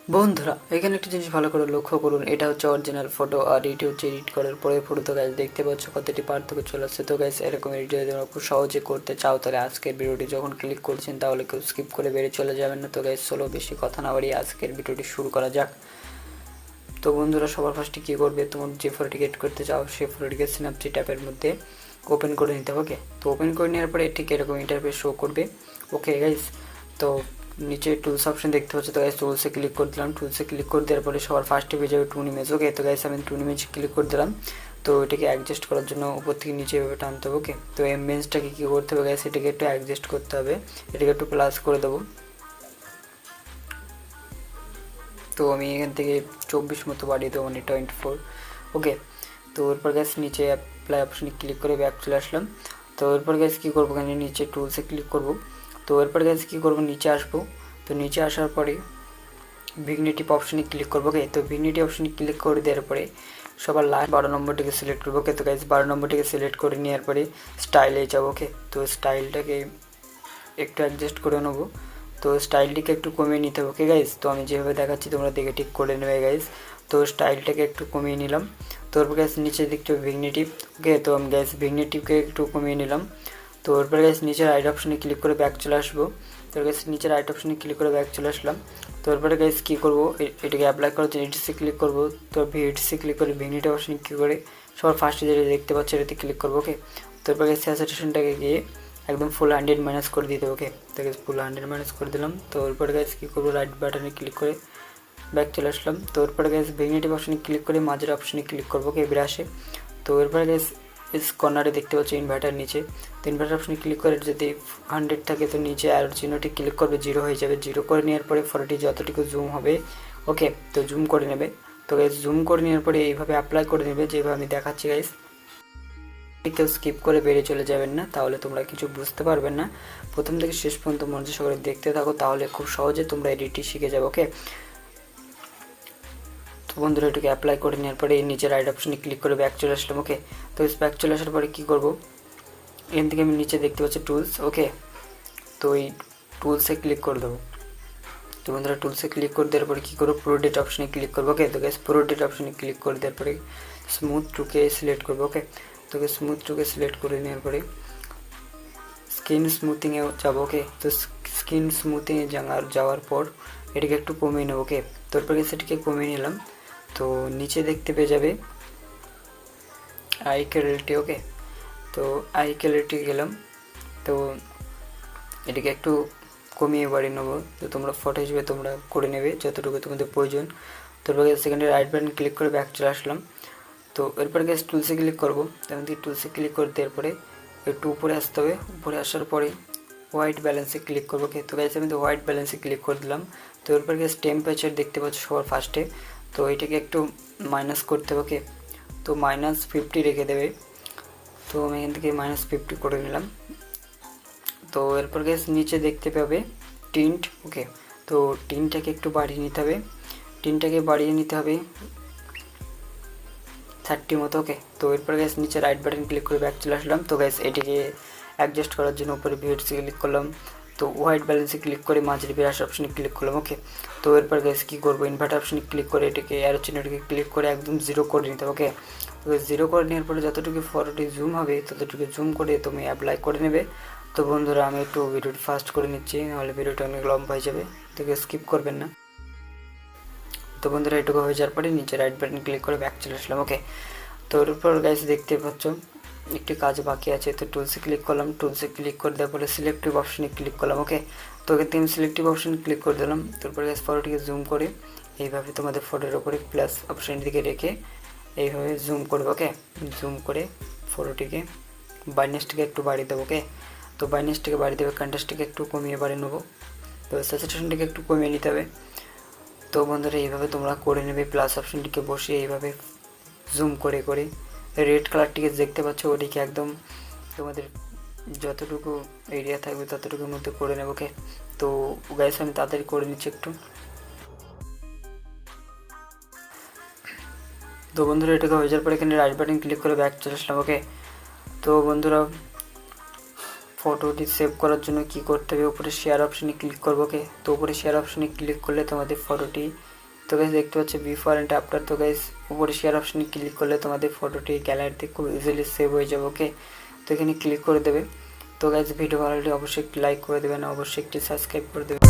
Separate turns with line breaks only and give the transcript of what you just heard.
বন্ধুরা এখানে একটা জিনিস ভালো করে লক্ষ্য করুন, এটা হচ্ছে অরিজিনাল ফটো আর এটি হচ্ছে এডিট করার পরে ফটো। তো গাইস দেখতে পাচ্ছ কতটি পার্থক্য চলে আসছে। তো গাইস এরকম এডিট যদি তোমরা খুব সহজে করতে চাও তাহলে আজকের ভিডিওটি যখন ক্লিক করছেন তাহলে কেউ স্কিপ করে বেরিয়ে চলে যাবেন না। তো গাইস চলো বেশি কথা না বাড়িয়ে আজকের ভিডিওটি শুরু করা যাক। তো বন্ধুরা সবার ফার্স্টে কী করবে, তোমার যে ফটোটিকে এডিট করতে চাও সেই ফটোটিকে স্ন্যাপচিট অ্যাপের মধ্যে ওপেন করে নিতে হবে। ওকে, তো ওপেন করে নেওয়ার পরে ঠিক এরকম ইন্টারফেস শো করবে। ওকে গাইস, তো নিচে টুলস অপশন দেখতে পাচ্ছ। তো গাইস টুলসে ক্লিক করে দিলাম। টুলসে ক্লিক করে দেওয়ার পরে সবার ফার্স্টে পেয়ে যাবে টুন ইমেজ। ওকে, তো গাইস আমি টুন ইমেজ ক্লিক করে দিলাম। তো এটাকে অ্যাডজাস্ট করার জন্য উপর থেকে নিচে এভাবে টানতে হবে। ওকে, তো ইমেজটাকে কী করতে হবে গাইস, এটাকে একটু অ্যাডজাস্ট করতে হবে। এটাকে একটু প্লাস করে দেবো। তো আমি এখান থেকে 24 মতো বাড়িয়ে দেবো, মানে 24। ওকে, তো এরপর গ্যাস নিচে অ্যাপ্লাই অপশানে ক্লিক করে ব্যাক চলে আসলাম। তো এরপর গ্যাস কী করবো, এখানে নিচে টুলসে ক্লিক করব। তো এরপর গ্যাস কী করবো, নিচে আসবো। তো নিচে আসার পরে ভিগনেটিভ অপশানে ক্লিক করবো। ওকে, তো ভিগনেটিভ অপশানে ক্লিক করে দেওয়ার পরে সবার লাস্ট 12 নম্বরটিকে সিলেক্ট করবো। ওকে, তো গাইস 12 নম্বরটিকে সিলেক্ট করে নেওয়ার পরে স্টাইলে যাবো। ওকে, তো স্টাইলটাকে একটু অ্যাডজাস্ট করে নেবো। তো স্টাইলটিকে একটু কমিয়ে নিতে হবে। ওকে গাইস, তো আমি যেভাবে দেখাচ্ছি তোমরা দেখে ঠিক করে নেবে গাইস। তো স্টাইলটাকে একটু কমিয়ে নিলাম। তো ওরপর গ্যাস নিচে দেখতে হবে ভিগনেটিভ। ওকে, তো আমি গ্যাস ভিগনেটিভকে একটু কমিয়ে নিলাম। তো ওরপর গ্যাস নিচের রাইট অপশানে ক্লিক করে ব্যাক চলে আসবো। তো গ্যাস নিচের রাইট অপশানে ক্লিক করে ব্যাক চলে আসলাম। তো এরপরে গাইস কী করবো, এটাকে অ্যাপ্লাই করার জন্য এডিসি ক্লিক করবো। তো ভিডিসি ক্লিক করে ভিগনেটিভ অপশানে কী করে সবার ফার্স্টে যেটা দেখতে পাচ্ছি এটাতে ক্লিক করবো। ওকে, তো এরপর গ্যাস স্যাচুরেশনটাকে গিয়ে একদম ফুল 100 মাইনাস করে দিতে। ওকে, তো গাইস ফুল 100 মাইনাস করে দিলাম। তো এরপরে গাইস কী করবো, রাইট বাটনে ক্লিক করে ব্যাক চলে আসলাম। তো এরপরে গাইস ভিগনেটিভ অপশানে ক্লিক করে মাঝের অপশানে ক্লিক করবো। ওকে, ব্রাশে। তো এরপরে গাইস ইস কর্নারে দেখতে পাচ্ছি ইনভার্টার নিচে। তো ইনভার্টার অপশানে ক্লিক করে যদি 100 থাকে তো নিচে আর চিহ্নটি ক্লিক করবে, 0 হয়ে যাবে। 0 করে নেওয়ার পরে ফটোটি যতটুকু জুম হবে, ওকে, তো জুম করে নেবে। তো গাইস জুম করে নেওয়ার পরে এইভাবে অ্যাপ্লাই করে নেবে যেভাবে আমি দেখাচ্ছি গাইস। কেউ স্কিপ করে বেরিয়ে চলে যাবেন না, তাহলে তোমরা কিছু বুঝতে পারবেন না। প্রথম থেকে শেষ পর্যন্ত মনোযোগ সহকারে দেখতে থাকো, তাহলে খুব সহজে তোমরা এডিটটি শিখে যাবে। ওকে, তো বন্ধুরা এটাকে অ্যাপ্লাই করে নেওয়ার পরে এই নিচে রাইট অপশানে ক্লিক করে ব্যাক চলে আসলাম। ওকে, তো ব্যাক চলে আসার পরে কী করবো, এখান থেকে আমি নিচে দেখতে পাচ্ছি টুলস। ওকে, তো এই টুলসে ক্লিক করে দেবো। তো বন্ধুরা টুলসে ক্লিক করে দেওয়ার পরে কী করবো, প্রোডেট অপশানে ক্লিক করবো। ওকে, তো গ্যাস প্রোডেট অপশানে ক্লিক করে দেওয়ার পরে স্মুথ টুকে সিলেক্ট করবো। ওকে, তোকে স্মুথ টুকে সিলেক্ট করে নেওয়ার পরে স্কিন স্মুথিংয়ে যাবো। ওকে, তো স্কিন স্মুথিংয়ে যাওয়ার পর এটাকে একটু কমিয়ে নেবো। ওকে, তারপরে সেটাকে কমিয়ে নিলাম। তো নিচে দেখতে পেয়ে যাবে আই ক্যালিটি। ওকে, তো আই ক্যালিটি গেলাম। তো এটাকে একটু কমিয়ে বাড়িয়ে নেবো। তো তোমরা ফটো হিসেবে তোমরা করে নেবে যতটুকু তোমাদের প্রয়োজন। তারপরে সেকেন্ডে রাইট বাটন ক্লিক করে ব্যাক চলে আসলাম। তো এরপরে গ্যাস টুলসে ক্লিক করবো। তেমন কি টুলসে ক্লিক করে দেওয়ার পরে একটু উপরে আসতে হবে। উপরে আসার পরে হোয়াইট ব্যালেন্সে ক্লিক করবো। তো গ্যাস আমি তো হোয়াইট ব্যালেন্সে ক্লিক করে দিলাম। তো এরপর গ্যাস টেম্পারেচার দেখতে পাচ্ছ সবার ফার্স্টে। তো এটাকে একটু মাইনাস করতে হবে। ওকে, তো -50 রেখে দেবে। তো আমি এখান থেকে -50 করে নিলাম। তো এরপর গ্যাস নিচে দেখতে পাবে টিন্ট। ওকে, তো টিনটাকে একটু বাড়িয়ে নিতে হবে। টিনটাকে বাড়িয়ে নিতে হবে 30 মতো। ওকে, তো এরপর গ্যাস নিচে রাইট বাটন ক্লিক করে ব্যাক চলে আসলাম। তো গ্যাস এটিকে অ্যাডজাস্ট করার জন্য উপরে ভিডিওসে ক্লিক করলাম। তো হোয়াইট ব্যালেন্সে ক্লিক করে মাঝের ব্রাশ অপশানে ক্লিক করলাম। ওকে, তো এরপর গ্যাস কী করবো, ইনভার্টার অপশানে ক্লিক করে এটাকে অ্যারো চিহ্নটিকে ক্লিক করে একদম 0 করে নিতে হবে। ওকে, তো 0 করে নেওয়ার পরে যতটুকু ফটোটি জুম হবে ততটুকু জুম করে তুমি অ্যাপ্লাই করে নেবে। তো বন্ধুরা আমি একটু ভিডিওটি ফাস্ট করে নিচ্ছি, নাহলে ভিডিওটা অনেক লম্বা হয়ে যাবে, তো স্কিপ করবেন না। তো বন্ধুরা এটুকু হয়ে যাওয়ার পরে নিচে রাইট বাটন ক্লিক করে ব্যাক চলে আসলাম। ওকে, তো ওর উপর গাইস দেখতে পাচ্ছ একটি কাজ বাকি আছে। তো টুলসে ক্লিক করলাম। টুলসে ক্লিক করে দেওয়ার পরে সিলেক্টিভ অপশানে ক্লিক করলাম। ওকে, তো এখান আমি সিলেক্টিভ অপশানে ক্লিক করে দিলাম। তারপরে গাইস ফটোটিকে জুম করে এইভাবে তোমাদের ফটোর ওপরে প্লাস অপশানের দিকে রেখে এইভাবে জুম করবো। ওকে, জুম করে ফটোটিকে ব্রাইটনেসটিকে একটু বাড়িয়ে দেবো। ওকে, তো ব্রাইটনেসটিকে বাড়িয়ে দেবে, কন্ট্রাস্টটিকে একটু কমিয়ে বাড়িয়ে নেবো। তো স্যাচুরেশনটিকে একটু কমিয়ে নিতে হবে। তো বন্ধুরা এইভাবে তোমরা করে নেবে, প্লাস অপশানটিকে বসিয়ে এইভাবে জুম করে করে রেড কালারটিকে দেখতে পাচ্ছ ওটিকে একদম তোমাদের যতটুকু এরিয়া থাকবে ততটুকুর মধ্যে করে নেব। ওকে, তো গাইস আমি তাড়াতাড়ি করে নিচ্ছি একটু। তো বন্ধুরা এটাকে হয়ে যাওয়ার পরে এখানে রাইট বাটন ক্লিক করে ব্যাক চলে আসলাম। ওকে, তো বন্ধুরা ফটোটি সেভ করার জন্য কি করতে হবে, উপরে শেয়ার অপশানে ক্লিক করবো। ওকে, তো উপরে শেয়ার অপশানে ক্লিক করলে তোমাদের ফটোটি, তো গাইস দেখতে পাচ্ছ বিফোর অ্যান্ড আফটার। তো গাইস উপরে শেয়ার অপশানে ক্লিক করলে তোমাদের ফটোটি গ্যালারিতে খুব ইজিলি সেভ হয়ে যাবে। ওকে, তো এখানে ক্লিক করে দেবে। তো গাইস ভিডিও ভালো লাগলে অবশ্যই একটি লাইক করে দেবেন, অবশ্যই একটি সাবস্ক্রাইব করে দেবেন।